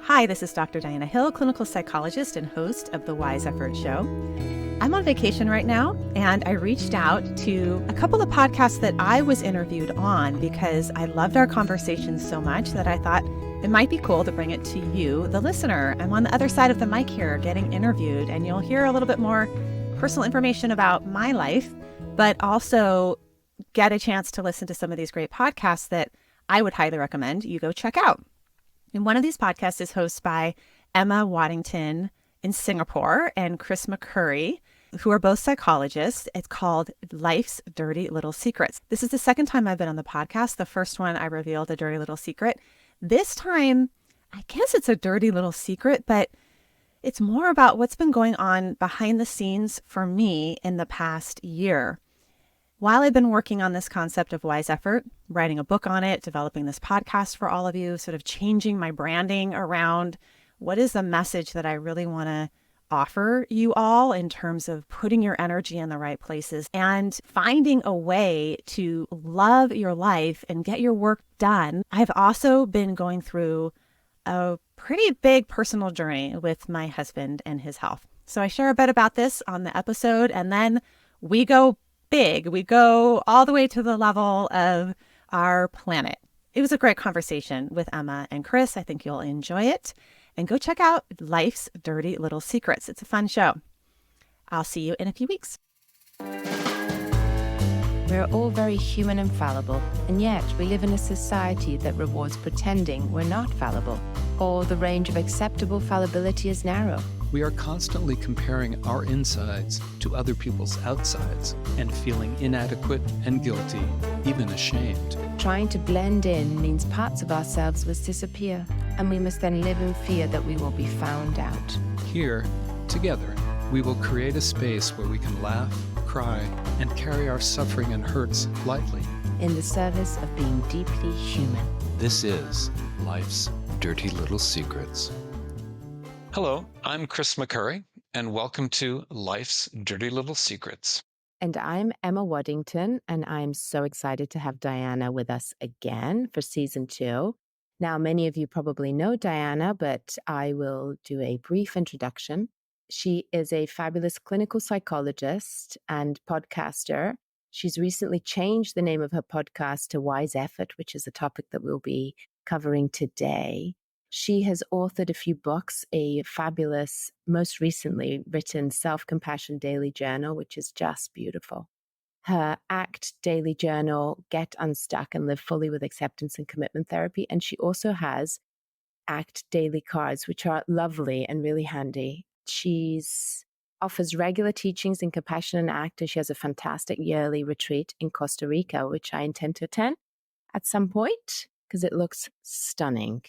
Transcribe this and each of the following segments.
Hi, this is Dr. Diana Hill, clinical psychologist and host of the Wise Effort Show. I'm on vacation right now, and I reached out to a couple of podcasts that I was interviewed on because I loved our conversations so much that I thought it might be cool to bring it to you, the listener. I'm on the other side of the mic here getting interviewed, and you'll hear a little bit more personal information about my life, but also get a chance to listen to some of these great podcasts that I would highly recommend you go check out. And one of these podcasts is hosted by Emma Waddington in Singapore and Chris McCurry, who are both psychologists. It's called Life's Dirty Little Secrets. This is the second time I've been on the podcast. The first one, I revealed a dirty little secret. This time, I guess it's a dirty little secret, but it's more about what's been going on behind the scenes for me in the past year. While I've been working on this concept of wise effort, writing a book on it, developing this podcast for all of you, sort of changing my branding around what is the message that I really want to offer you all in terms of putting your energy in the right places and finding a way to love your life and get your work done. I've also been going through a pretty big personal journey with my husband and his health. So I share a bit about this on the episode, and then we go big. We go all the way to the level of our planet. It was a great conversation with Emma and Chris. I think you'll enjoy it. And go check out Life's Dirty Little Secrets. It's a fun show. I'll see you in a few weeks. We're all very human and fallible, and yet we live in a society that rewards pretending we're not fallible, or the range of acceptable fallibility is narrow. We are constantly comparing our insides to other people's outsides and feeling inadequate and guilty, even ashamed. Trying to blend in means parts of ourselves must disappear, and we must then live in fear that we will be found out. Here, together, we will create a space where we can laugh, cry, and carry our suffering and hurts lightly. In the service of being deeply human. This is Life's Dirty Little Secrets. Hello, I'm Chris McCurry, and welcome to Life's Dirty Little Secrets. And I'm Emma Waddington, and I'm so excited to have Diana with us again for season 2. Now, many of you probably know Diana, but I will do a brief introduction. She is a fabulous clinical psychologist and podcaster. She's recently changed the name of her podcast to Wise Effort, which is a topic that we'll be covering today. She has authored a few books, a fabulous, most recently written Self-Compassion Daily Journal, which is just beautiful. Her ACT Daily Journal, Get Unstuck and Live Fully with Acceptance and Commitment Therapy. And she also has ACT Daily Cards, which are lovely and really handy. She offers regular teachings in compassion and ACT, and she has a fantastic yearly retreat in Costa Rica, which I intend to attend at some point because it looks stunning.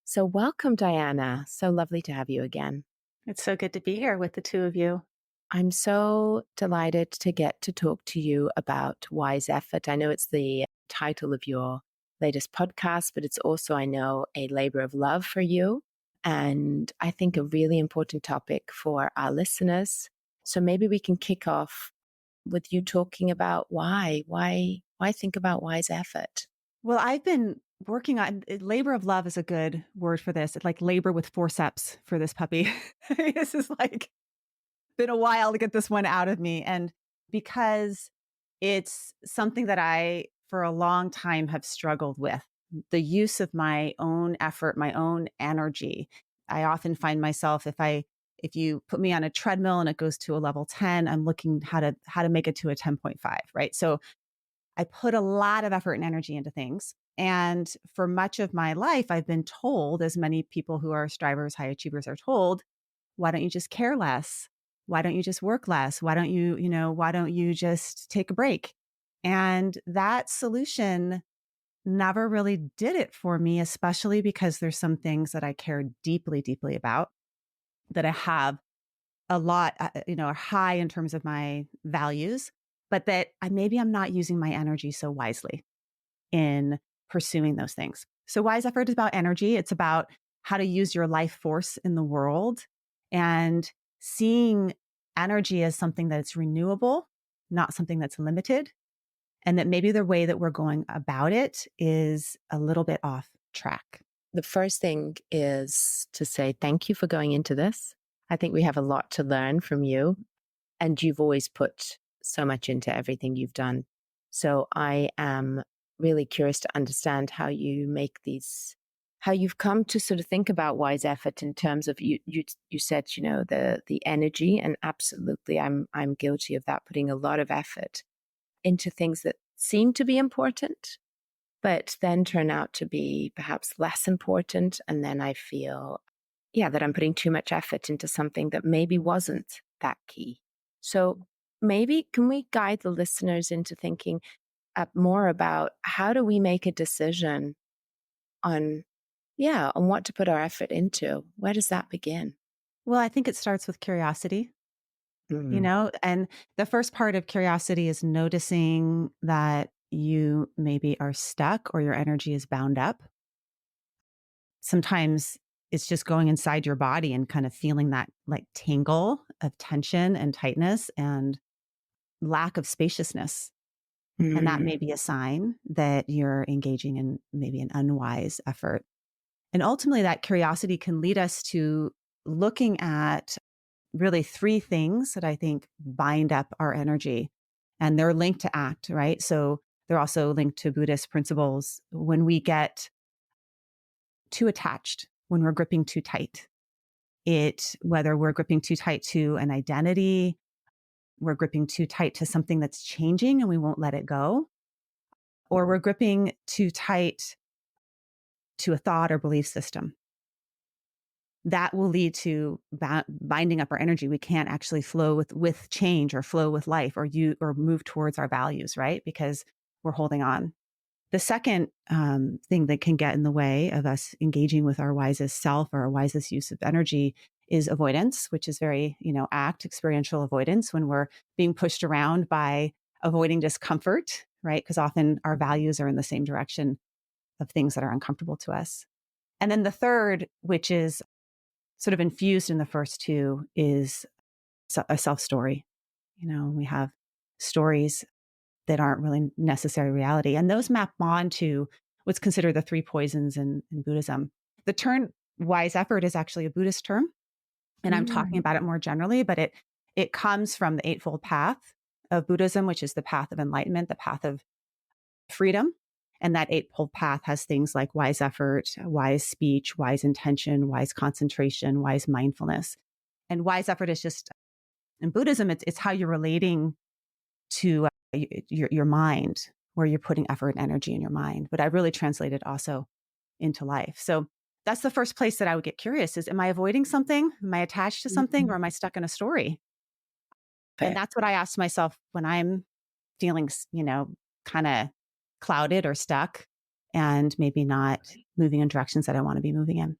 So welcome, Diana. So lovely to have you again. It's so good to be here with the two of you. I'm so delighted to get to talk to you about Wise Effort. I know it's the title of your latest podcast, but it's also, I know, a labor of love for you. And I think a really important topic for our listeners. So maybe we can kick off with you talking about why think about Wise Effort? Well, I've been working on labor of love is a good word for this. It's like labor with forceps for this puppy. This is like been a while to get this one out of me. And because it's something that I, for a long time, have struggled with, the use of my own effort, my own energy. I often find myself, if you put me on a treadmill and it goes to a level 10, I'm looking how to make it to a 10.5, right? So I put a lot of effort and energy into things. And for much of my life, I've been told, as many people who are strivers, high achievers are told, why don't you just care less? Why don't you just work less? Why don't you just take a break? And that solution never really did it for me, especially because there's some things that I care deeply, deeply about, that I have a lot, are high in terms of my values, but that maybe I'm not using my energy so wisely in pursuing those things. So Wise Effort is about energy. It's about how to use your life force in the world and seeing energy as something that's renewable, not something that's limited. And that maybe the way that we're going about it is a little bit off track. the first thing is to say thank you for going into this. I think we have a lot to learn from you, and you've always put so much into everything you've done. So I am really curious to understand how you make these, how you've come to sort of think about wise effort in terms of you said, the energy, and absolutely I'm guilty of that, putting a lot of effort into things that seem to be important, but then turn out to be perhaps less important. And then I feel, that I'm putting too much effort into something that maybe wasn't that key. So maybe can we guide the listeners into thinking more about how do we make a decision on, on what to put our effort into? Where does that begin? Well, I think it starts with curiosity, Mm. and the first part of curiosity is noticing that you maybe are stuck or your energy is bound up. Sometimes it's just going inside your body and kind of feeling that like tangle of tension and tightness and lack of spaciousness. And that Mm. may be a sign that you're engaging in maybe an unwise effort. And ultimately, that curiosity can lead us to looking at really three things that I think bind up our energy. And they're linked to act, right? So they're also linked to Buddhist principles. When we get too attached, when we're gripping too tight, whether we're gripping too tight to an identity, we're gripping too tight to something that's changing and we won't let it go, or we're gripping too tight to a thought or belief system, that will lead to binding up our energy. We can't actually flow with change or flow with life or move towards our values, right? Because we're holding on. The second thing that can get in the way of us engaging with our wisest self or our wisest use of energy is avoidance, which is very, experiential avoidance, when we're being pushed around by avoiding discomfort, right? Because often our values are in the same direction of things that are uncomfortable to us. And then the third, which is sort of infused in the first two, is a self story. We have stories that aren't really necessary reality. And those map on to what's considered the three poisons in Buddhism. The term wise effort is actually a Buddhist term. And I'm talking about it more generally, but it comes from the Eightfold Path of Buddhism, which is the path of enlightenment, the path of freedom. And that Eightfold Path has things like wise effort, wise speech, wise intention, wise concentration, wise mindfulness. And wise effort is just, in Buddhism, it's how you're relating to your mind, where you're putting effort and energy in your mind. But I really translate it also into life. So that's the first place that I would get curious is, am I avoiding something? Am I attached to something, or am I stuck in a story? Fair. And that's what I ask myself when I'm feeling, kind of clouded or stuck and maybe not moving in directions that I want to be moving in.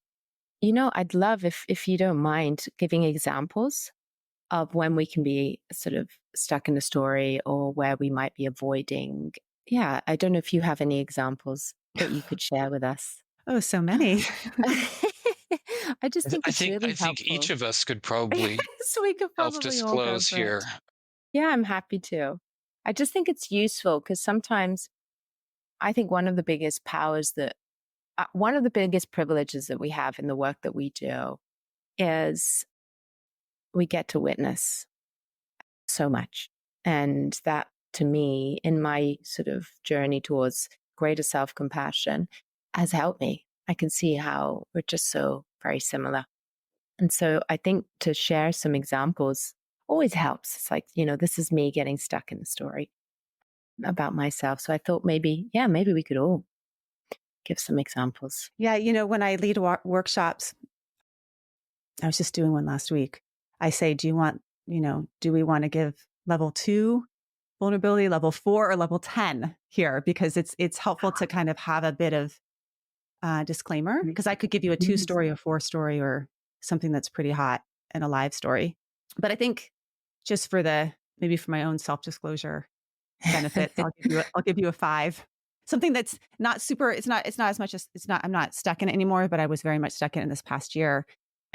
I'd love if you don't mind giving examples of when we can be sort of stuck in a story or where we might be avoiding. Yeah, I don't know if you have any examples that you could share with us. Oh, so many. I just think it's really I think each helpful. of us could probably So we could probably all go self-disclose for it. here. Yeah, I'm happy to. I just think it's useful because sometimes I think one of the biggest one of the biggest privileges that we have in the work that we do is we get to witness so much. And that, to me, in my sort of journey towards greater self-compassion, has helped me. I can see how we're just so very similar. And so I think to share some examples always helps. It's like, this is me getting stuck in the story about myself. So I thought maybe we could all give some examples. Yeah. When I lead workshops, I was just doing one last week. I say, do we want to give level 2 vulnerability, level 4, or level 10 here? Because it's helpful to kind of have a bit of disclaimer, because I could give you a 2-story or 4-story or something that's pretty hot and a live story. But I think just maybe for my own self-disclosure benefits, I'll give you a 5. Something that's not super, it's not as much as I'm not stuck in it anymore, but I was very much stuck in it this past year,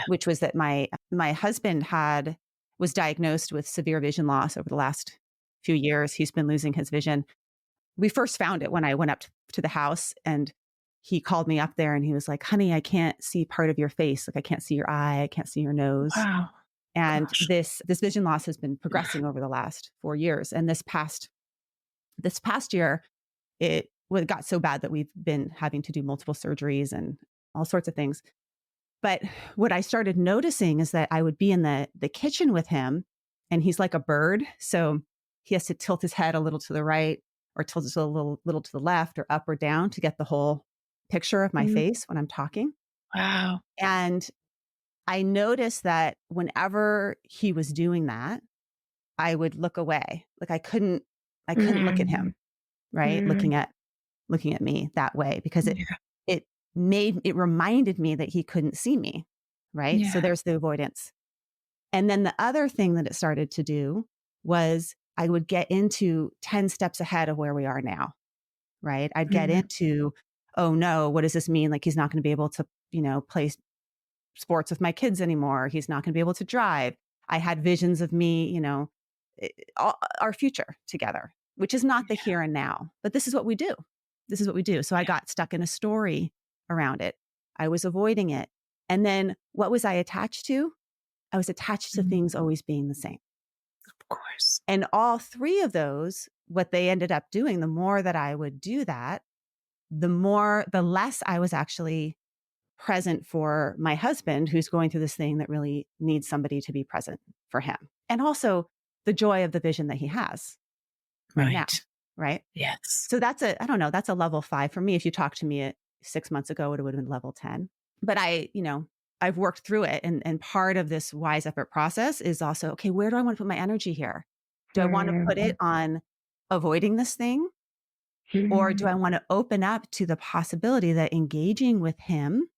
which was that my husband was diagnosed with severe vision loss over the last few years. He's been losing his vision. We first found it when I went up to the house, and he called me up there and he was like, honey, I can't see part of your face. Like I can't see your eye. I can't see your nose. Wow. And Gosh. this vision loss has been progressing over the last 4 years. And this past year, it got so bad that we've been having to do multiple surgeries and all sorts of things. But what I started noticing is that I would be in the kitchen with him, and he's like a bird. So he has to tilt his head a little to the right or tilt it a little to the left or up or down to get the whole picture of my face when I'm talking. Wow. And I noticed that whenever he was doing that, I would look away. Like I couldn't look at him, right? Looking at me that way because it reminded me that he couldn't see me, right? So there's the avoidance. And then the other thing that it started to do was I would get into 10 steps ahead of where we are now, right? I'd get into, oh no, what does this mean? Like he's not going to be able to, play sports with my kids anymore. He's not going to be able to drive. I had visions of me, our future together, which is not the here and now, but this is what we do. This is what we do. So I got stuck in a story around it. I was avoiding it. And then what was I attached to? I was attached to things always being the same. Of course. And all three of those, what they ended up doing, the more that I would do that, the less I was actually present for my husband, who's going through this thing that really needs somebody to be present for him. And also the joy of the vision that he has right now. Right? Yes. So that's a level 5 for me. If you talked to me 6 months ago, it would have been level 10. But I've worked through it. And part of this wise effort process is also, okay, where do I want to put my energy here? Do I want to put it on avoiding this thing? Or do I want to open up to the possibility that engaging with him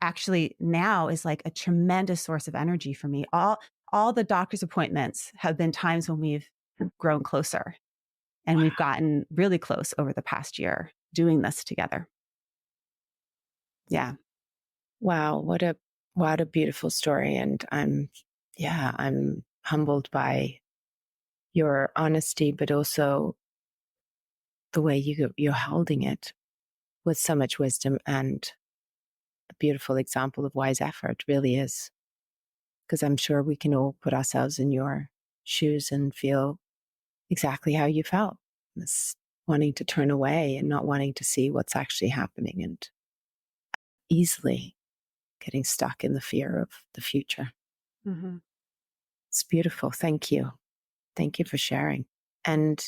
actually now is like a tremendous source of energy for me? All the doctor's appointments have been times when we've grown closer. And we've gotten really close over the past year doing this together. Yeah. Wow. What a beautiful story. And I'm humbled by your honesty, but also the way you're holding it with so much wisdom, and a beautiful example of wise effort really is. Because I'm sure we can all put ourselves in your shoes and feel exactly how you felt. This wanting to turn away and not wanting to see what's actually happening, and easily getting stuck in the fear of the future. Mm-hmm. It's beautiful. Thank you. Thank you for sharing. And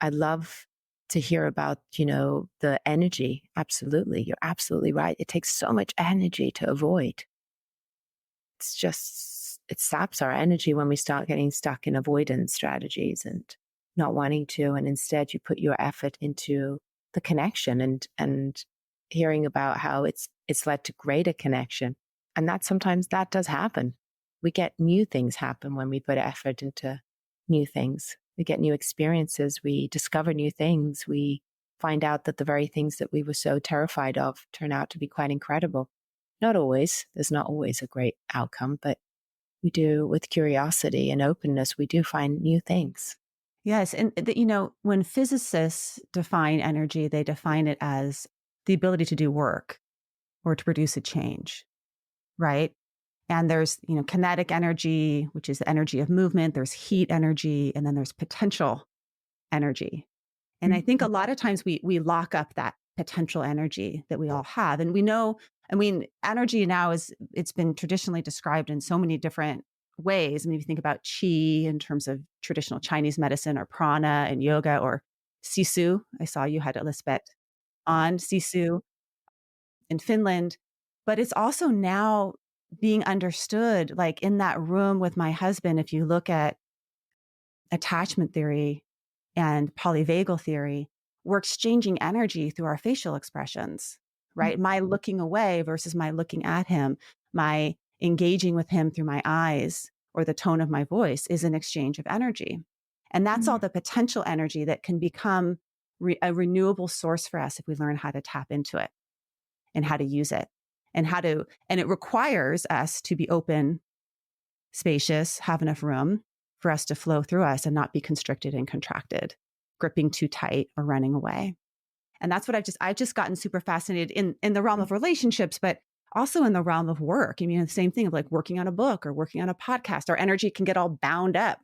I love to hear about, the energy. Absolutely. You're absolutely right. It takes so much energy to avoid. It saps our energy when we start getting stuck in avoidance strategies and not wanting to. And instead you put your effort into the connection and hearing about how it's led to greater connection. And sometimes that does happen. We get new things happen when we put effort into new things. We get new experiences. We discover new things. We find out that the very things that we were so terrified of turn out to be quite incredible. Not always. There's not always a great outcome, but we do, with curiosity and openness, we do find new things. Yes. And, when physicists define energy, they define it as the ability to do work or to produce a change, right? And there's, kinetic energy, which is the energy of movement. There's heat energy, and then there's potential energy. And I think a lot of times we lock up that potential energy that we all have. And we know, energy now it's been traditionally described in so many different ways. If you think about qi in terms of traditional Chinese medicine, or prana and yoga, or sisu. I saw you had Elizabeth on sisu in Finland. But it's also now being understood, like in that room with my husband, if you look at attachment theory and polyvagal theory, we're exchanging energy through our facial expressions, right? My looking away versus my looking at him, my engaging with him through my eyes or the tone of my voice is an exchange of energy. And that's all the potential energy that can become a renewable source for us if we learn how to tap into it and how to use it. And it requires us to be open, spacious, have enough room for us to flow through us and not be constricted and contracted, gripping too tight or running away. And that's what I've just gotten super fascinated in the realm of relationships, but also in the realm of work. I mean, the same thing of like working on a book or working on a podcast. Our energy can get all bound up,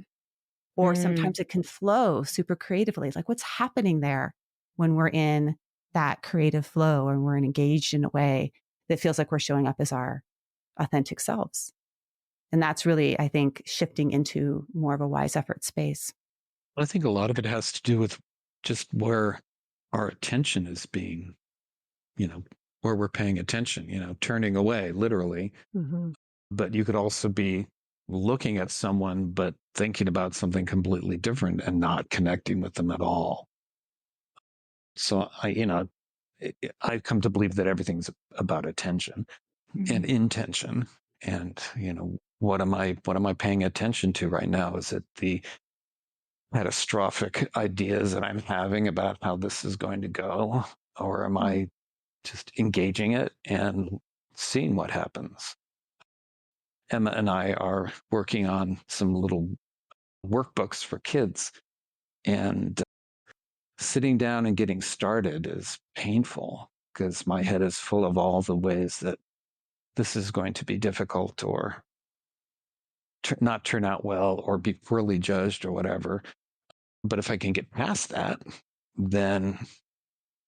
or Mm. sometimes it can flow super creatively. Like what's happening there when we're in that creative flow and we're engaged in a way that feels like we're showing up as our authentic selves. And that's really, I think, shifting into more of a wise effort space. I think a lot of it has to do with just where our attention is being, where we're paying attention, turning away literally. Mm-hmm. But you could also be looking at someone, but thinking about something completely different and not connecting with them at all. So I've come to believe that everything's about attention and intention. And, what am I paying attention to right now? Is it the catastrophic ideas that I'm having about how this is going to go? Or am I just engaging it and seeing what happens? Emma and I are working on some little workbooks for kids, and sitting down and getting started is painful because my head is full of all the ways that this is going to be difficult or not turn out well or be poorly judged or whatever. But if I can get past that, then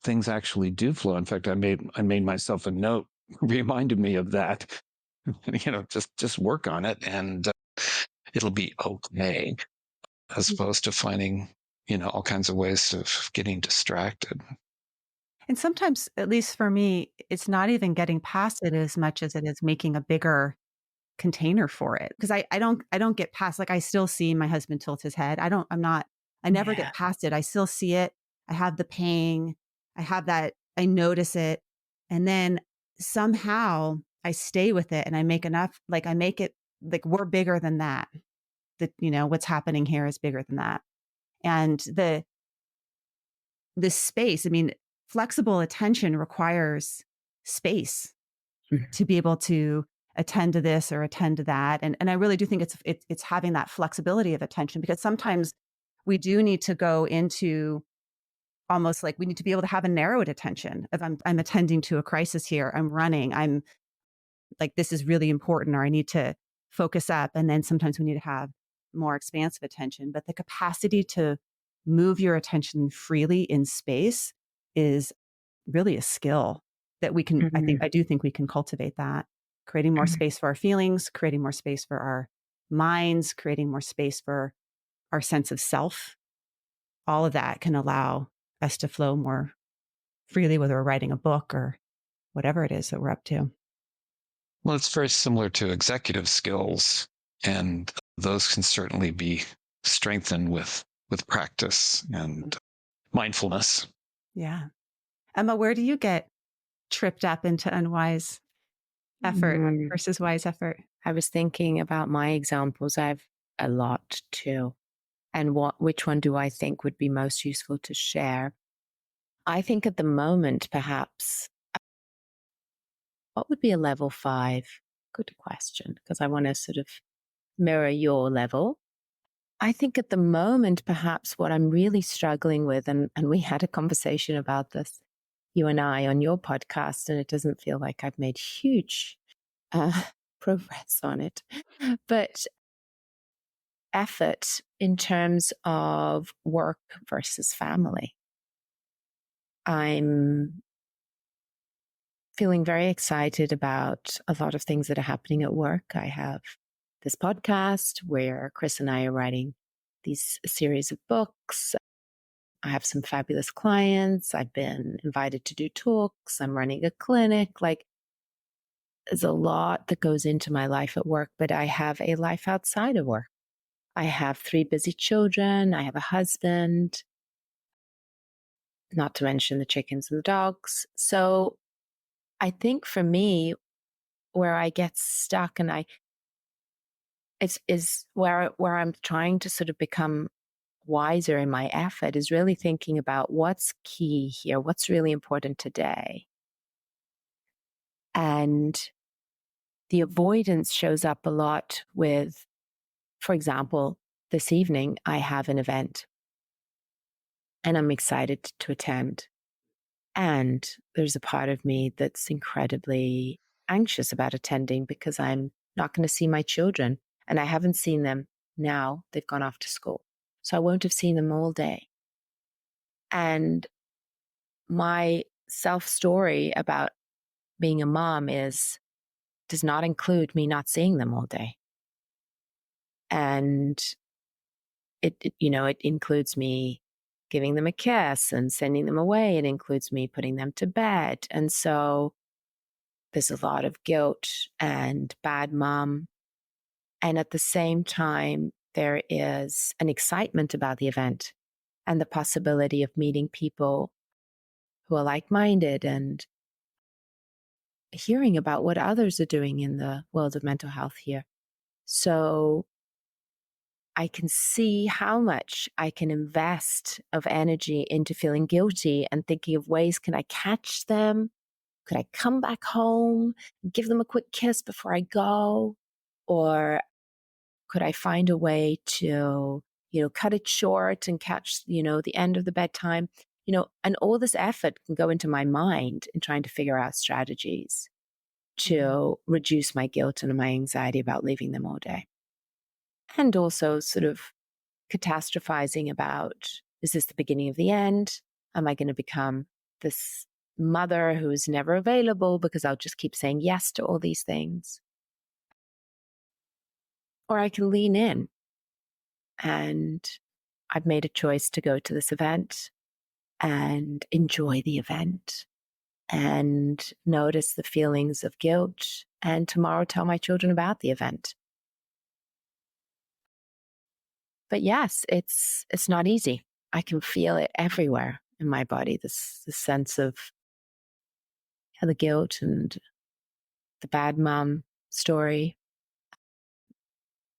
things actually do flow. In fact, I made myself a note, reminded me of that. Just work on it, and it'll be okay, as opposed to finding all kinds of ways of getting distracted. And sometimes, at least for me, it's not even getting past it as much as it is making a bigger container for it. Because I don't get past, like, I still see my husband tilt his head. I never Yeah. get past it. I still see it. I have the pang. I have that, I notice it. And then somehow I stay with it and I make enough, like I make it like we're bigger than that. That, what's happening here is bigger than that. And the space, I mean, flexible attention requires space to be able to attend to this or attend to that. And I really do think it's having that flexibility of attention, because sometimes we do need to go into almost like we need to be able to have a narrowed attention. If I'm attending to a crisis here, I'm running, I'm like, this is really important, or I need to focus up. And then sometimes we need to have more expansive attention. But the capacity to move your attention freely in space is really a skill that we can, I do think we can cultivate that, creating more space for our feelings, creating more space for our minds, creating more space for our sense of self. All of that can allow us to flow more freely, whether we're writing a book or whatever it is that we're up to. Well, it's very similar to executive skills, and those can certainly be strengthened with practice and mindfulness. Yeah. Emma, where do you get tripped up into unwise effort Mm. versus wise effort? I was thinking about my examples. I have a lot too. And which one do I think would be most useful to share? I think at the moment, perhaps, what would be a level 5? Good question, because I want to sort of mirror your level. I think at the moment, perhaps what I'm really struggling with, and we had a conversation about this, you and I, on your podcast, and it doesn't feel like I've made huge progress on it, but effort in terms of work versus family. I'm feeling very excited about a lot of things that are happening at work. I have this podcast where Chris and I are writing these series of books. I have some fabulous clients. I've been invited to do talks. I'm running a clinic. Like, there's a lot that goes into my life at work, but I have a life outside of work. I have 3 busy children. I have a husband, not to mention the chickens and the dogs. So I think for me, where I get stuck and is where I'm trying to sort of become wiser in my effort is really thinking about what's key here, what's really important today. And the avoidance shows up a lot with, for example, this evening I have an event and I'm excited to attend. And there's a part of me that's incredibly anxious about attending because I'm not going to see my children. And I haven't seen them now. They've gone off to school. So I won't have seen them all day. And my self story about being a mom does not include me not seeing them all day. And it includes me giving them a kiss and sending them away. It includes me putting them to bed. And so there's a lot of guilt and bad mom. And at the same time, there is an excitement about the event and the possibility of meeting people who are like-minded and hearing about what others are doing in the world of mental health here. So I can see how much I can invest of energy into feeling guilty and thinking of ways, can I catch them? Could I come back home, give them a quick kiss before I go? Or could I find a way to, cut it short and catch, the end of the bedtime? And all this effort can go into my mind in trying to figure out strategies to reduce my guilt and my anxiety about leaving them all day. And also sort of catastrophizing about, is this the beginning of the end? Am I going to become this mother who's never available because I'll just keep saying yes to all these things? Or I can lean in. And I've made a choice to go to this event and enjoy the event and notice the feelings of guilt, and tomorrow tell my children about the event. But yes, it's not easy. I can feel it everywhere in my body, this sense of the guilt and the bad mom story,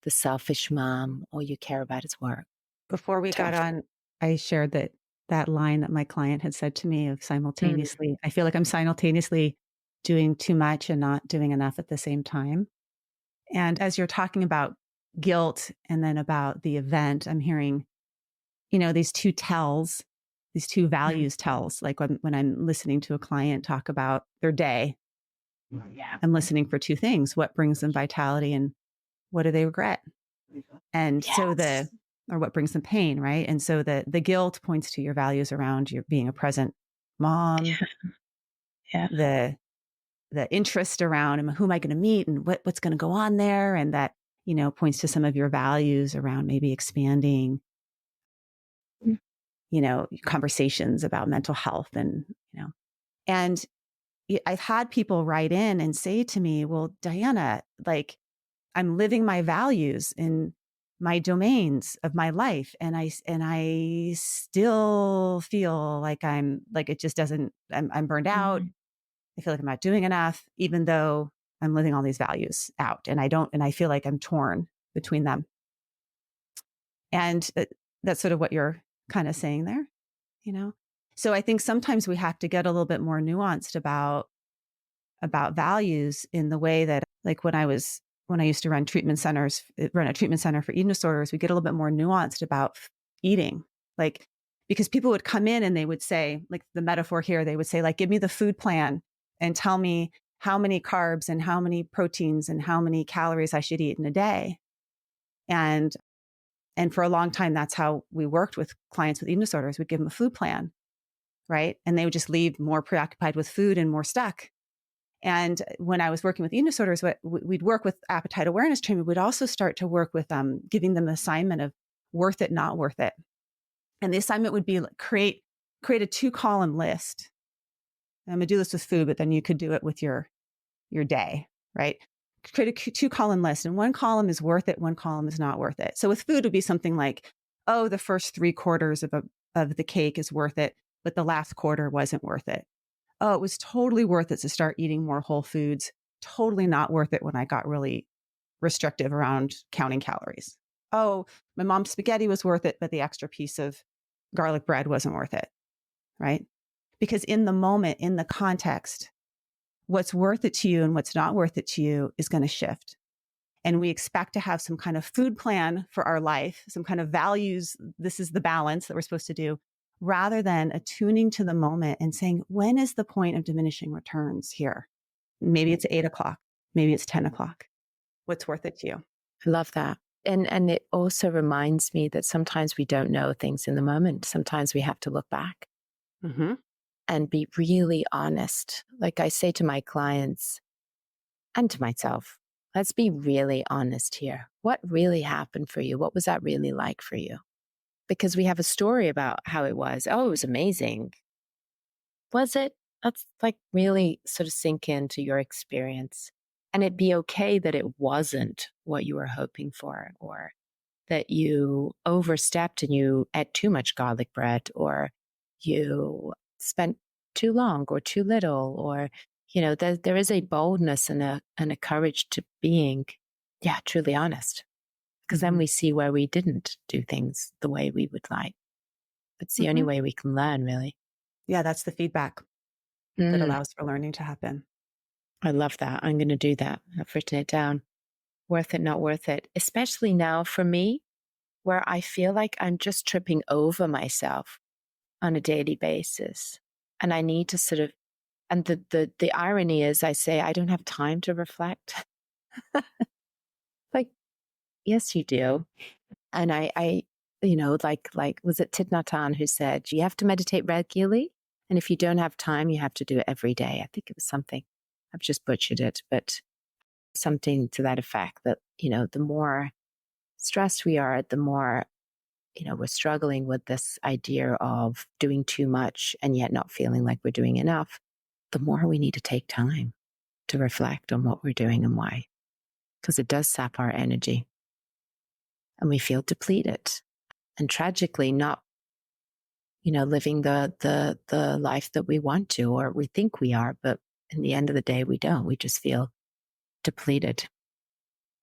the selfish mom, all you care about is work. Before we got on, I shared that line that my client had said to me of simultaneously, I feel like I'm simultaneously doing too much and not doing enough at the same time. And as you're talking about guilt and then about the event, I'm hearing, these two tells, these two values tells, like when I'm listening to a client talk about their day, I'm listening for two things: what brings them vitality and what do they regret? And so or what brings them pain, right? And so the guilt points to your values around your being a present mom, the interest around who am I going to meet and what's going to go on there, and that points to some of your values around maybe expanding conversations about mental health and I've had people write in and say to me, well, Diana, like, I'm living my values in my domains of my life. And I still feel like it just doesn't, I'm burned out. I feel like I'm not doing enough, even though I'm living all these values out, and I feel like I'm torn between them. And that's sort of what you're kind of saying there, So I think sometimes we have to get a little bit more nuanced about values in the way that, like when I used to run a treatment center for eating disorders, we get a little bit more nuanced about eating, like, because people would come in and they would say, like the metaphor here, they would say, like, give me the food plan and tell me how many carbs and how many proteins and how many calories I should eat in a day. And for a long time, that's how we worked with clients with eating disorders. We'd give them a food plan, right? And they would just leave more preoccupied with food and more stuck. And when I was working with eating disorders, we'd work with appetite awareness training. We'd also start to work with giving them the assignment of worth it, not worth it. And the assignment would be create a 2-column list. I'm going to do this with food, but then you could do it with your day, right? Create a 2-column list, and 1 column is worth it, 1 column is not worth it. So with food, it would be something like, oh, the first 3/4 of the cake is worth it, but the last quarter wasn't worth it. Oh, it was totally worth it to start eating more whole foods. Totally not worth it when I got really restrictive around counting calories. Oh, my mom's spaghetti was worth it, but the extra piece of garlic bread wasn't worth it, right? Because in the moment, in the context, what's worth it to you and what's not worth it to you is going to shift. And we expect to have some kind of food plan for our life, some kind of values. This is the balance that we're supposed to do. rather than attuning to the moment and saying, when is the point of diminishing returns here? Maybe it's 8 o'clock. Maybe it's 10 o'clock. What's worth it to you? I love that. And it also reminds me that sometimes we don't know things in the moment. Sometimes we have to look back and be really honest. Like I say to my clients and to myself, let's be really honest here. What really happened for you? What was that really like for you? Because we have a story about how it was. Oh, it was amazing. Was it? Let's like really sort of sink into your experience. And it'd be okay that it wasn't what you were hoping for, or that you overstepped and you ate too much garlic bread, or you spent too long or too little, or, there is a boldness and a courage to being, truly honest. Because then we see where we didn't do things the way we would like. It's the only way we can learn, really. Yeah, that's the feedback that allows for learning to happen. I love that. I'm going to do that. I've written it down. Worth it, not worth it. Especially now for me, where I feel like I'm just tripping over myself on a daily basis. And I need to sort of, and the irony is I say, I don't have time to reflect. Like, yes, you do. And I like, was it Thich Nhat Hanh who said, you have to meditate regularly. And if you don't have time, you have to do it every day. I think it was something, I've just butchered it, but something to that effect that, the more stressed we are, the more, we're struggling with this idea of doing too much and yet not feeling like we're doing enough, the more we need to take time to reflect on what we're doing and why, because it does sap our energy and we feel depleted and tragically not, living the life that we want to, or we think we are, but in the end of the day, we don't. We just feel depleted.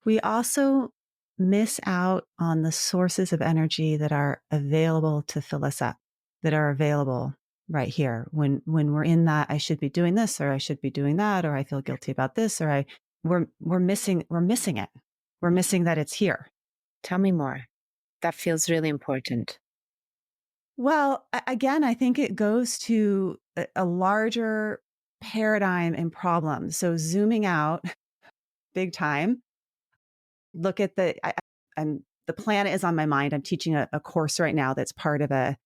We also miss out on the sources of energy that are available to fill us up, that are available right here. When we're in that, I should be doing this, or I should be doing that, or I feel guilty about this, or we're missing it. We're missing that it's here. Tell me more. That feels really important. Well, again, I think it goes to a larger paradigm and problem. So zooming out big time, look at the planet is on my mind. I'm teaching a course right now that's part of a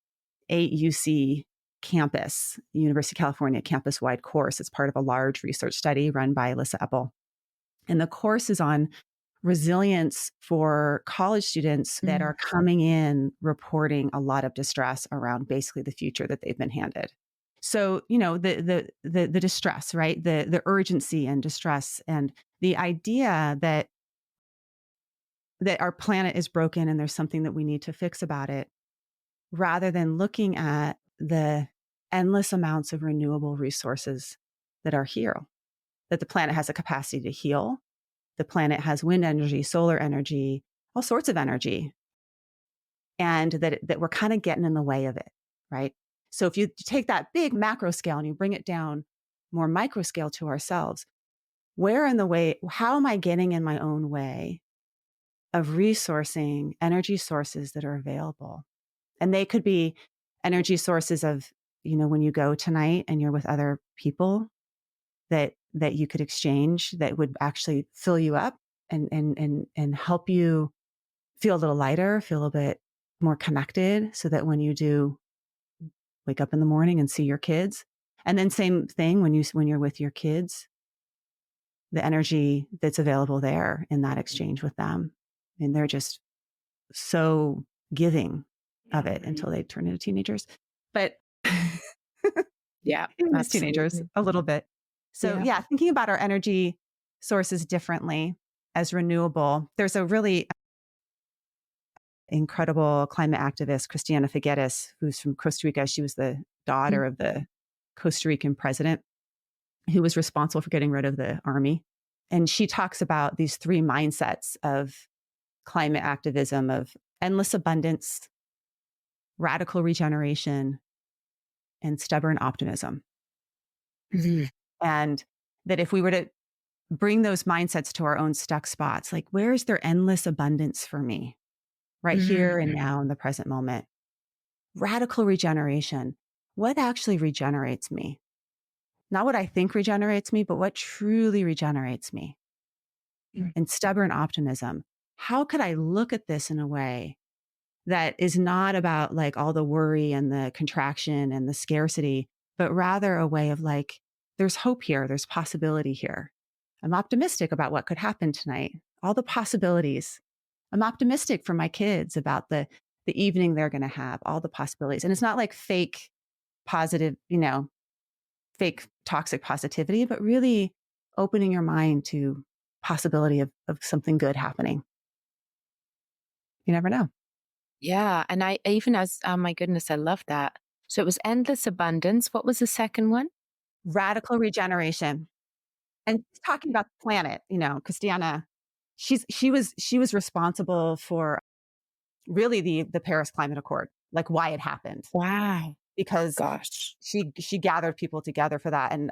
UC campus, University of California campus-wide course. It's part of a large research study run by Alyssa Eppel. And the course is on resilience for college students that are coming in reporting a lot of distress around basically the future that they've been handed. So, the distress, right? The urgency and distress, and the idea that our planet is broken and there's something that we need to fix about it, rather than looking at the endless amounts of renewable resources that are here, that the planet has a capacity to heal. The planet has wind energy, solar energy, all sorts of energy, and that we're kind of getting in the way of it, right? So if you take that big macro scale and you bring it down more micro scale to ourselves, where in the way, how am I getting in my own way of resourcing energy sources that are available? And they could be energy sources of, when you go tonight and you're with other people that you could exchange that would actually fill you up and help you feel a little lighter, feel a little bit more connected, so that when you do wake up in the morning and see your kids, and then same thing when you're with your kids, the energy that's available there in that exchange with them. And they're just so giving of it until they turn into teenagers. But yeah, even as teenagers, a little bit. So thinking about our energy sources differently as renewable. There's a really incredible climate activist, Christiana Figueres, who's from Costa Rica. She was the daughter of the Costa Rican president who was responsible for getting rid of the army. And she talks about these three mindsets of climate activism, of endless abundance, radical regeneration, and stubborn optimism. And that if we were to bring those mindsets to our own stuck spots, like, where is there endless abundance for me right here and now in the present moment? Radical regeneration. What actually regenerates me? Not what I think regenerates me, but what truly regenerates me. Mm. And stubborn optimism. How could I look at this in a way that is not about like all the worry and the contraction and the scarcity, but rather a way of like, there's hope here. There's possibility here. I'm optimistic about what could happen tonight. All the possibilities. I'm optimistic for my kids about the evening they're going to have, all the possibilities. And it's not like fake positive, fake toxic positivity, but really opening your mind to possibility of something good happening. You never know. Yeah. And I even as, oh my goodness, I love that. So it was endless abundance. What was the second one? Radical regeneration. And she's talking about the planet, because Deanna, she was responsible for really the Paris Climate Accord, like why it happened, Wow. because Gosh. she gathered people together for that. And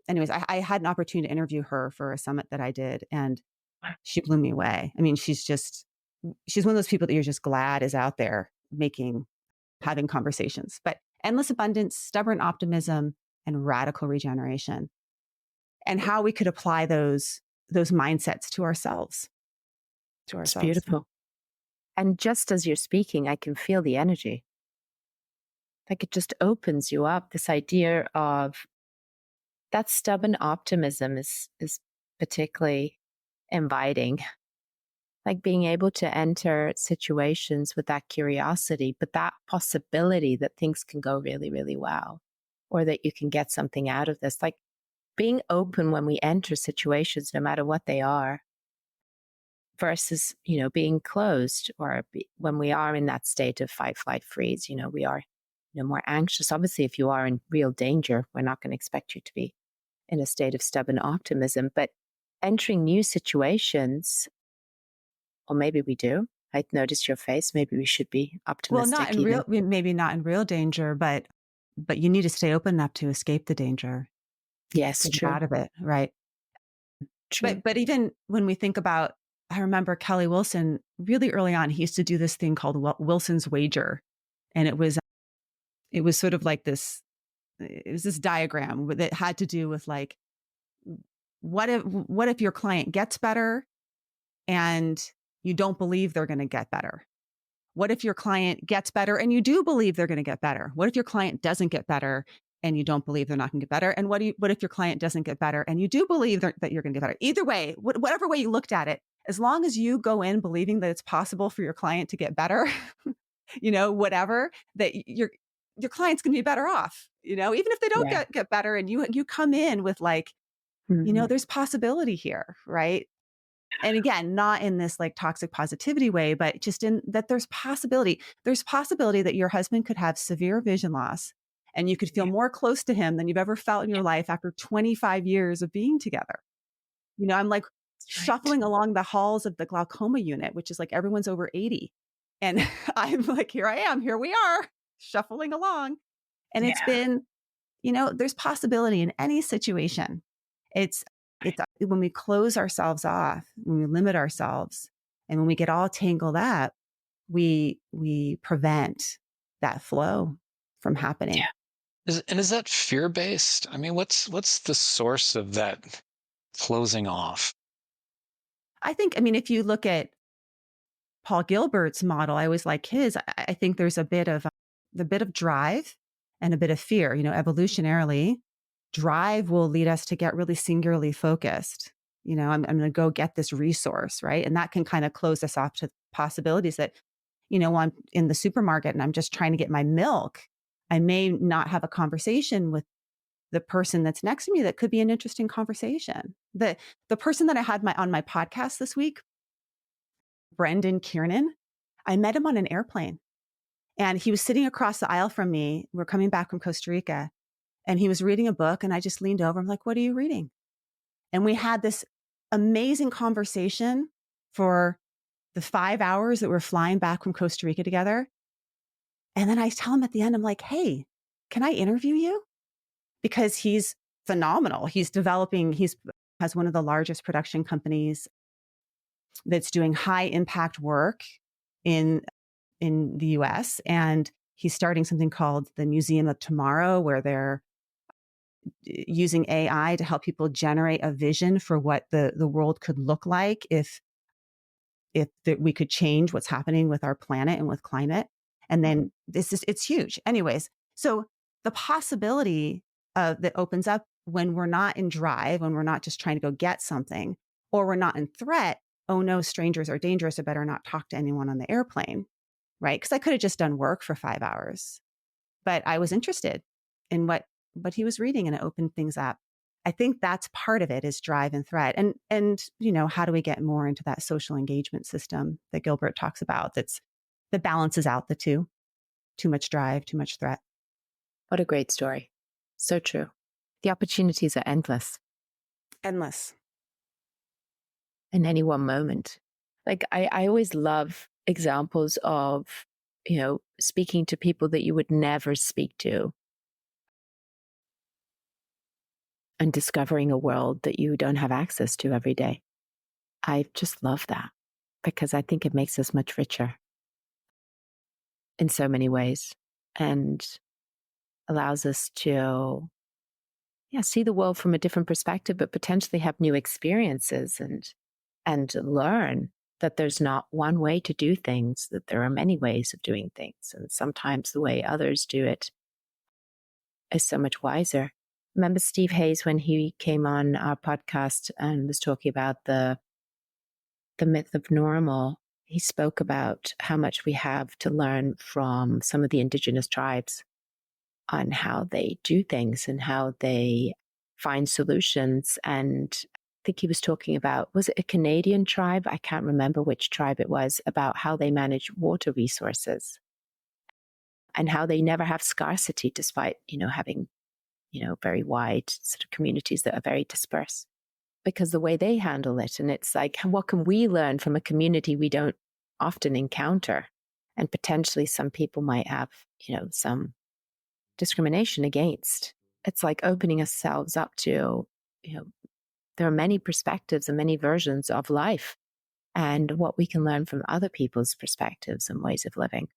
anyways, I had an opportunity to interview her for a summit that I did, and she blew me away. I mean, she's one of those people that you're just glad is out there having conversations. But endless abundance, stubborn optimism, and radical regeneration, and how we could apply those mindsets to ourselves. It's beautiful. And just as you're speaking, I can feel the energy. Like it just opens you up. This idea of that stubborn optimism is particularly inviting. Like being able to enter situations with that curiosity, but that possibility that things can go really, really well, or that you can get something out of this. Like being open when we enter situations, no matter what they are, versus, being closed, or when we are in that state of fight, flight, freeze, we are, more anxious. Obviously, if you are in real danger, we're not going to expect you to be in a state of stubborn optimism, but entering new situations, or maybe we do. I noticed your face. Maybe we should be optimistic. Well, maybe not in real danger, but you need to stay open enough to escape the danger. Yes, Get true. out of it, right? True. But even when we think about, I remember Kelly Wilson really early on. He used to do this thing called Wilson's Wager, and it was sort of like this. It was this diagram that had to do with like, what if your client gets better, and you don't believe they're going to get better? What if your client gets better and you do believe they're going to get better? What if your client doesn't get better and you don't believe they're not going to get better? And what if your client doesn't get better and you do believe that you're going to get better? Either way, whatever way you looked at it, as long as you go in believing that it's possible for your client to get better, whatever, that your client's going to be better off, even if they don't get better, and you come in with like, there's possibility here, right? And again, not in this like toxic positivity way, but just in that there's possibility. There's possibility that your husband could have severe vision loss, and you could feel more close to him than you've ever felt in your life after 25 years of being together. I'm like shuffling along the halls of the glaucoma unit, which is like everyone's over 80. And I'm like, here we are shuffling along. And it's been, there's possibility in any situation. It's when we close ourselves off, when we limit ourselves, and when we get all tangled up, we prevent that flow from happening. Yeah. Is that fear-based? I mean, what's the source of that closing off? I mean, if you look at Paul Gilbert's model, I always like his. I think there's a bit of drive and a bit of fear. Evolutionarily, drive will lead us to get really singularly focused. I'm going to go get this resource, right? And that can kind of close us off to possibilities that, when I'm in the supermarket and I'm just trying to get my milk, I may not have a conversation with the person that's next to me that could be an interesting conversation. The person that I had on my podcast this week, Brendan Kiernan, I met him on an airplane, and he was sitting across the aisle from me. We're coming back from Costa Rica, and he was reading a book, and I just leaned over. I'm like, what are you reading? And we had this amazing conversation for the 5 hours that we're flying back from Costa Rica together. And then I tell him at the end, I'm like, hey, can I interview you? Because he's phenomenal. He has one of the largest production companies that's doing high impact work in the US. And he's starting something called the Museum of Tomorrow, where they're using AI to help people generate a vision for what the world could look like if we could change what's happening with our planet and with climate. And then it's huge. Anyways, so the possibility that opens up when we're not in drive, when we're not just trying to go get something, or we're not in threat. Oh no, strangers are dangerous. I better not talk to anyone on the airplane, right? Because I could have just done work for 5 hours, but I was interested in what he was reading, and it opened things up. I think that's part of it, is drive and threat. And how do we get more into that social engagement system that Gilbert talks about that balances out the two? Too much drive, too much threat. What a great story. So true. The opportunities are endless. Endless. In any one moment. Like I always love examples of, speaking to people that you would never speak to and discovering a world that you don't have access to every day. I just love that because I think it makes us much richer in so many ways and allows us to see the world from a different perspective, but potentially have new experiences and learn that there's not one way to do things, that there are many ways of doing things. And sometimes the way others do it is so much wiser. Remember Steve Hayes when he came on our podcast and was talking about the myth of normal? He spoke about how much we have to learn from some of the indigenous tribes on how they do things and how they find solutions. And I think he was talking about, was it a Canadian tribe? I can't remember which tribe it was, about how they manage water resources and how they never have scarcity despite, having, very wide sort of communities that are very dispersed because the way they handle it. And it's like, what can we learn from a community we don't often encounter? And potentially some people might have, some discrimination against. It's like opening ourselves up to, there are many perspectives and many versions of life and what we can learn from other people's perspectives and ways of living.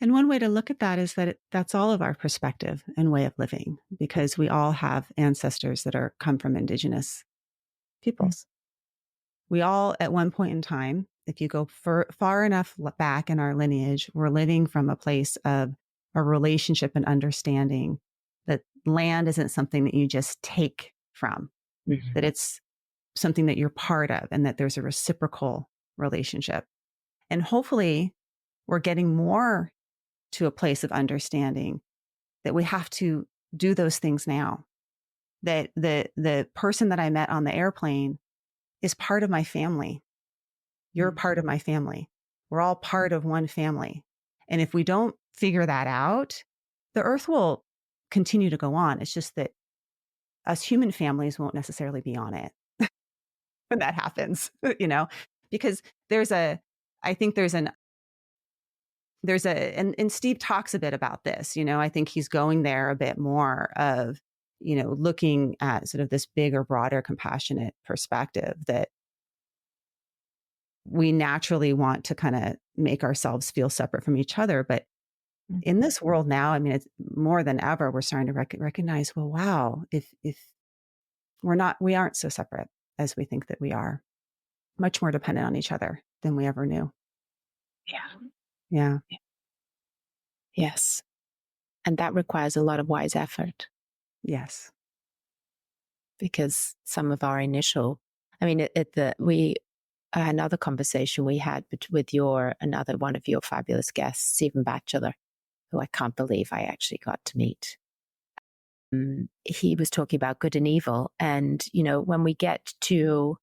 And one way to look at that is that that's all of our perspective and way of living, because we all have ancestors that come from indigenous peoples. Mm-hmm. We all, at one point in time, if you go far enough back in our lineage, we're living from a place of a relationship and understanding that land isn't something that you just take from, mm-hmm. that it's something that you're part of and that there's a reciprocal relationship. And hopefully we're getting more to a place of understanding that we have to do those things now. That the person that I met on the airplane is part of my family. You're part of my family. We're all part of one family. And if we don't figure that out, the earth will continue to go on. It's just that us human families won't necessarily be on it when that happens, because and Steve talks a bit about this, I think he's going there a bit more of, looking at sort of this bigger, broader, compassionate perspective that we naturally want to kind of make ourselves feel separate from each other. But in this world now, I mean, it's more than ever, we're starting to recognize, well, wow, if we aren't so separate as we think that we are, much more dependent on each other than we ever knew. Yeah. Yes. And that requires a lot of wise effort. Yes. Because some of our initial, another conversation we had with another one of your fabulous guests, Stephen Batchelor, who I can't believe I actually got to meet. He was talking about good and evil. And, when we get to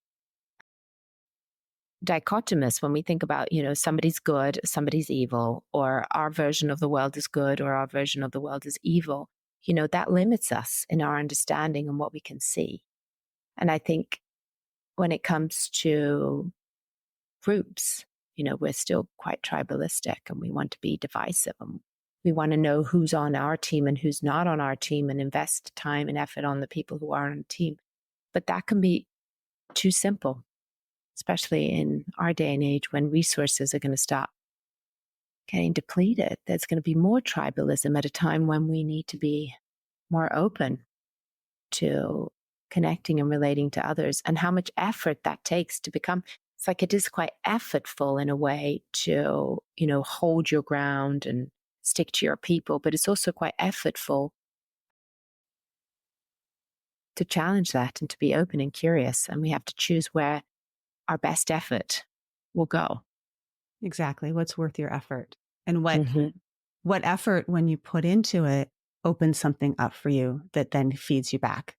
dichotomous, when we think about, somebody's good, somebody's evil, or our version of the world is good, or our version of the world is evil, that limits us in our understanding and what we can see. And I think when it comes to groups, we're still quite tribalistic and we want to be divisive and we want to know who's on our team and who's not on our team and invest time and effort on the people who are on the team. But that can be too simple, especially in our day and age when resources are going to stop getting depleted. There's going to be more tribalism at a time when we need to be more open to connecting and relating to others, and how much effort that takes to become. It's like it is quite effortful in a way to, hold your ground and stick to your people, but it's also quite effortful to challenge that and to be open and curious. And we have to choose where our best effort will go. Exactly. What's worth your effort, and Mm-hmm. what effort, when you put into it, opens something up for you that then feeds you back.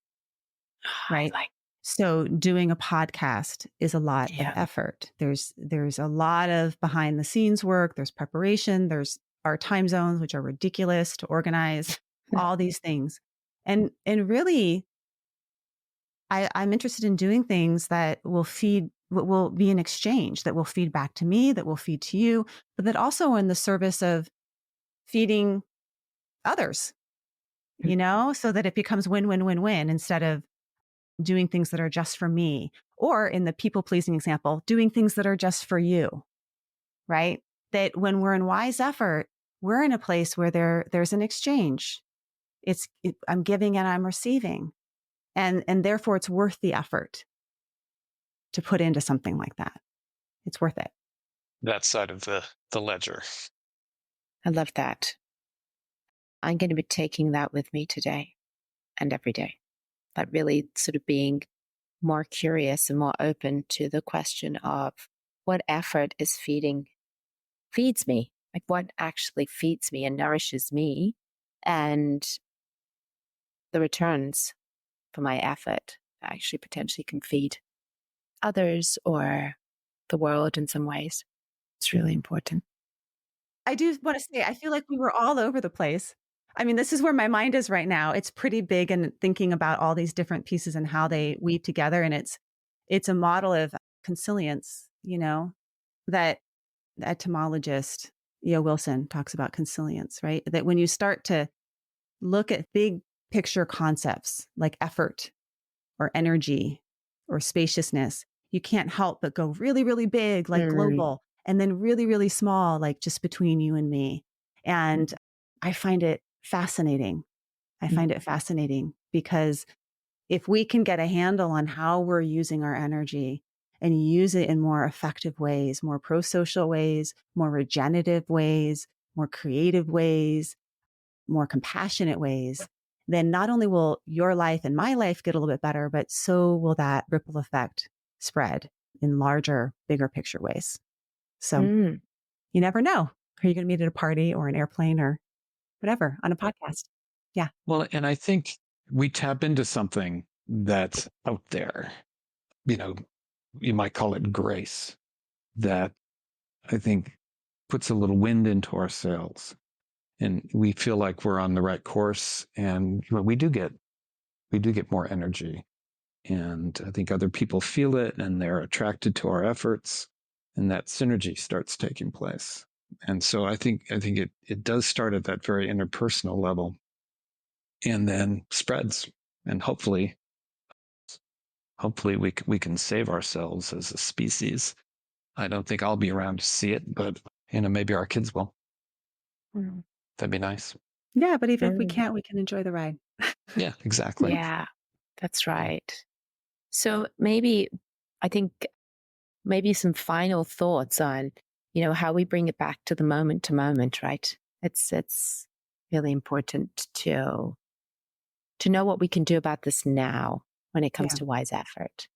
Right. So doing a podcast is a lot of effort. There's a lot of behind the scenes work. There's preparation. There's our time zones, which are ridiculous to organize, all these things. And really, I'm interested in doing things that will be an exchange, that will feed back to me, that will feed to you, but that also are in the service of feeding others, so that it becomes win, win, win, win, instead of doing things that are just for me, or in the people pleasing example, doing things that are just for you, right? That when we're in wise effort, we're in a place where there's an exchange. I'm giving and I'm receiving. And therefore it's worth the effort to put into something like that. It's worth it. That side of the ledger. I love that. I'm going to be taking that with me today and every day. That really sort of being more curious and more open to the question of what effort feeds me, like what actually feeds me and nourishes me, and the returns for my effort actually potentially can feed others or the world in some ways. It's really important. I do want to say, I feel like we were all over the place. I mean, this is where my mind is right now. It's pretty big, and thinking about all these different pieces and how they weave together. And it's a model of consilience, that the etymologist, E.O. Wilson, talks about consilience, right? That when you start to look at big picture concepts like effort or energy or spaciousness, you can't help but go really, really big, like global, and then really, really small, like just between you and me. And I find it fascinating. Because if we can get a handle on how we're using our energy and use it in more effective ways, more pro-social ways, more regenerative ways, more creative ways, more compassionate ways, then not only will your life and my life get a little bit better, but so will that ripple effect spread in larger, bigger picture ways. So you never know. Are you going to meet at a party or an airplane or whatever on a podcast? Yeah. Well, and I think we tap into something that's out there. You might call it grace, that I think puts a little wind into our sails, and we feel like we're on the right course, and we do get more energy, and I think other people feel it and they're attracted to our efforts, and that synergy starts taking place. And so I think it does start at that very interpersonal level and then spreads, and hopefully we can save ourselves as a species. I don't think I'll be around to see it, but maybe our kids will. That'd be nice. Yeah, but even if we can't, we can enjoy the ride. Yeah, exactly. Yeah, that's right. So maybe some final thoughts on, how we bring it back to moment, right? It's really important to know what we can do about this now when it comes to wise effort.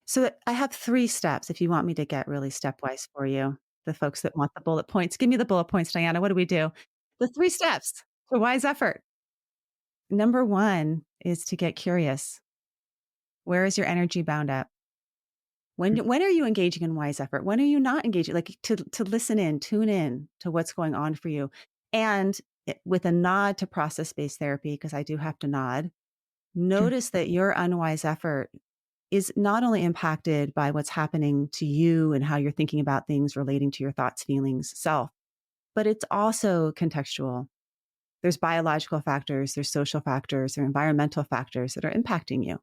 So I have 3 steps if you want me to get really stepwise for you. The folks that want the bullet points, give me the bullet points, Diana. What do we do? The 3 steps for wise effort. Number 1 is to get curious. Where is your energy bound up? When are you engaging in wise effort? When are you not engaging? Like to listen in, tune in to what's going on for you. And with a nod to process-based therapy, because I do have to nod, notice that your unwise effort is not only impacted by what's happening to you and how you're thinking about things relating to your thoughts, feelings, self, but it's also contextual. There's biological factors, there's social factors, there are environmental factors that are impacting you.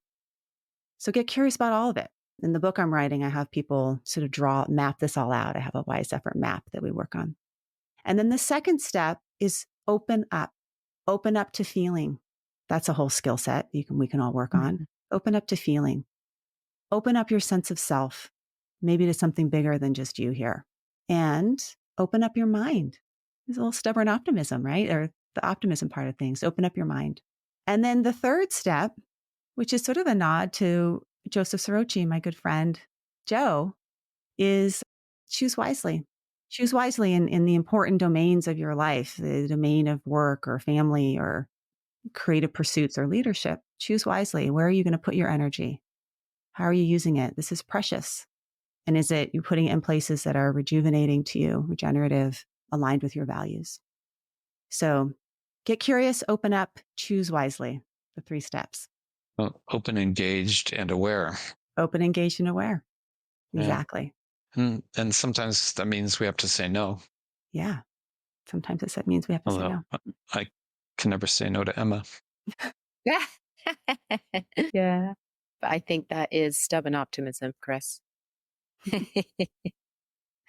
So get curious about all of it. In the book I'm writing, I have people sort of map this all out. I have a wise effort map that we work on. And then the second step is open up to feeling. That's a whole skill set we can all work on. Open up to feeling. Open up your sense of self, maybe to something bigger than just you here. And open up your mind. There's a little stubborn optimism, right? Or the optimism part of things. Open up your mind. And then the third step, which is sort of a nod to Joseph Sorochi, my good friend Joe, is choose wisely. Choose wisely in the important domains of your life, the domain of work or family or creative pursuits or leadership. Choose wisely. Where are you going to put your energy? How are you using it? This is precious. And is it you putting it in places that are rejuvenating to you, regenerative, aligned with your values? So get curious, open up, choose wisely. The 3 steps. Well, open, engaged, and aware. Open, engaged, and aware. Yeah. Exactly. And sometimes that means we have to say no. Yeah. Sometimes that means we have to say no. I can never say no to Emma. Yeah. But I think that is stubborn optimism, Chris.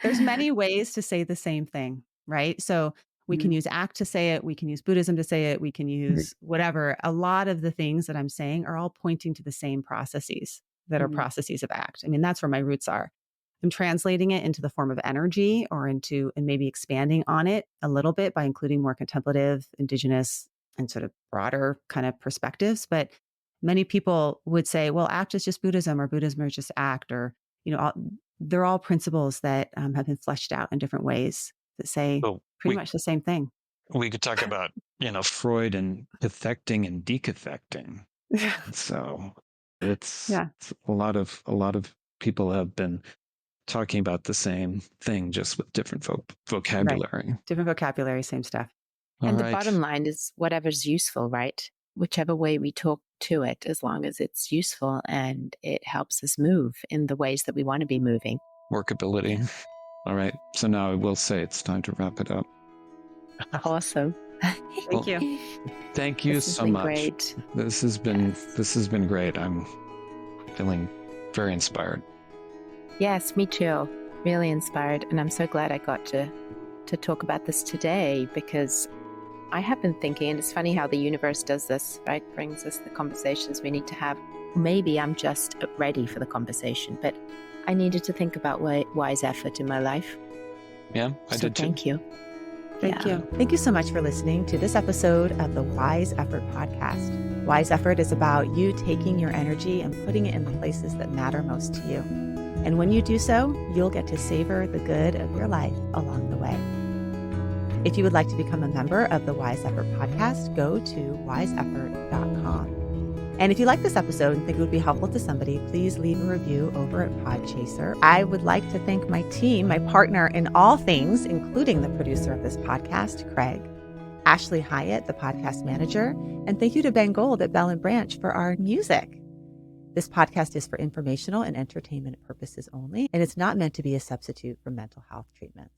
There's many ways to say the same thing, right? So we can use ACT to say it. We can use Buddhism to say it. We can use whatever. A lot of the things that I'm saying are all pointing to the same processes that are processes of ACT. I mean, that's where my roots are. I'm translating it into the form of energy and maybe expanding on it a little bit by including more contemplative, indigenous, and sort of broader kind of perspectives. But many people would say, well, ACT is just Buddhism or Buddhism is just ACT or, they're all principles that have been fleshed out in different ways that say pretty much the same thing. We could talk about, Freud and cathecting and decathecting. So it's a lot of people have been talking about the same thing, just with different vocabulary. Right. Different vocabulary, same stuff. And the bottom line is whatever's useful, right? Whichever way we talk to it, as long as it's useful and it helps us move in the ways that we want to be moving. Workability. All right. So now I will say it's time to wrap it up. Awesome. Thank you. Thank you so much. Great. This has been great. I'm feeling very inspired. Yes, me too. Really inspired. And I'm so glad I got to talk about this today, because I have been thinking, and it's funny how the universe does this, right? Brings us the conversations we need to have. Maybe I'm just ready for the conversation, but I needed to think about wise effort in my life. Yeah, I did too. Thank you. Thank you. Thank you so much for listening to this episode of the Wise Effort podcast. Wise Effort is about you taking your energy and putting it in the places that matter most to you. And when you do so, you'll get to savor the good of your life along the way. If you would like to become a member of the Wise Effort podcast, go to wiseeffort.com. And if you like this episode and think it would be helpful to somebody, please leave a review over at Podchaser. I would like to thank my team, my partner in all things, including the producer of this podcast, Craig, Ashley Hyatt, the podcast manager, and thank you to Ben Gold at Bell & Branch for our music. This podcast is for informational and entertainment purposes only, and it's not meant to be a substitute for mental health treatments.